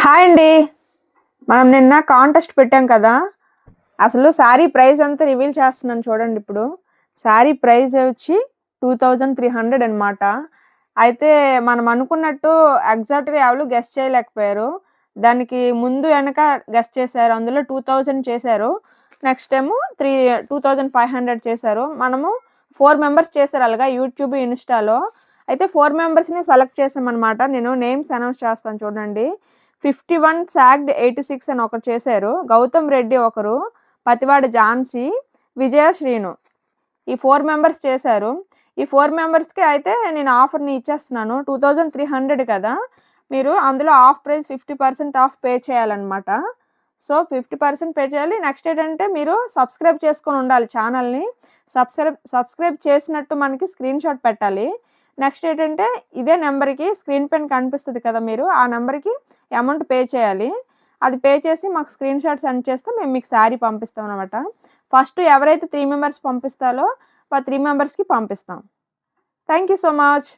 Hi అండి. మనం నిన్న కాంటెస్ట్ పెట్టాం కదా! అసలు శారీ ప్రైస్ అంతా రివీల్ చేస్తున్నాను చూడండి ఇప్పుడు. శారీ ప్రైస్ వచ్చి 2300 అనమాట. అయితే మనం అనుకున్నట్టు ఎగ్జాక్ట్‌గా ఎవరు గెస్ చేయలేకపోయారు. దానికి ముందు వెనక గెస్ చేశారు. అందులో 2000 చేశారు. నెక్స్ట్ ఏమో 2500 చేశారు. మనము 4 మెంబర్స్ చేశారు అలాగా యూట్యూబ్, ఇన్‌స్టాలో. అయితే 4 మెంబర్స్‌ని సెలెక్ట్ చేశామనమాట. నేను నేమ్స్ అనౌన్స్ చేస్తాను చూడండి. 51 సాగ్డ్ 86 అని ఒకరు చేశారు. గౌతమ్ రెడ్డి ఒకరు, పతివాడ ఝాన్సీ, విజయ శ్రీను. ఈ 4 మెంబర్స్ చేశారు. ఈ 4 మెంబర్స్‌కి అయితే నేను ఆఫర్‌ని ఇచ్చేస్తున్నాను. 2300 కదా! మీరు అందులో హాఫ్ ప్రైస్ 50% ఆఫ్ పే చేయాలనమాట. సో, 50% పే చేయాలి. నెక్స్ట్ ఏంటంటే మీరు సబ్స్క్రైబ్ చేసుకొని ఉండాలి ఛానల్‌ని. సబ్స్క్రైబ్ చేసినట్టు మనకి స్క్రీన్‌షాట్ పెట్టాలి. నెక్స్ట్ ఏంటంటే ఇదే నెంబర్‌కి స్క్రీన్ పైన కనిపిస్తది కదా! ఆ నెంబర్‌కి అమౌంట్ పే చేయాలి. అది పే చేసి మాకు స్క్రీన్‌షాట్ సెండ్ చేస్తే మేము మీకు శారీ పంపిస్తామనమాట. ఫస్ట్ ఎవరైతే 3 మెంబర్స్ పంపిస్తారో ఆ 3 మెంబర్స్‌కి పంపిస్తాం. Thank you so much.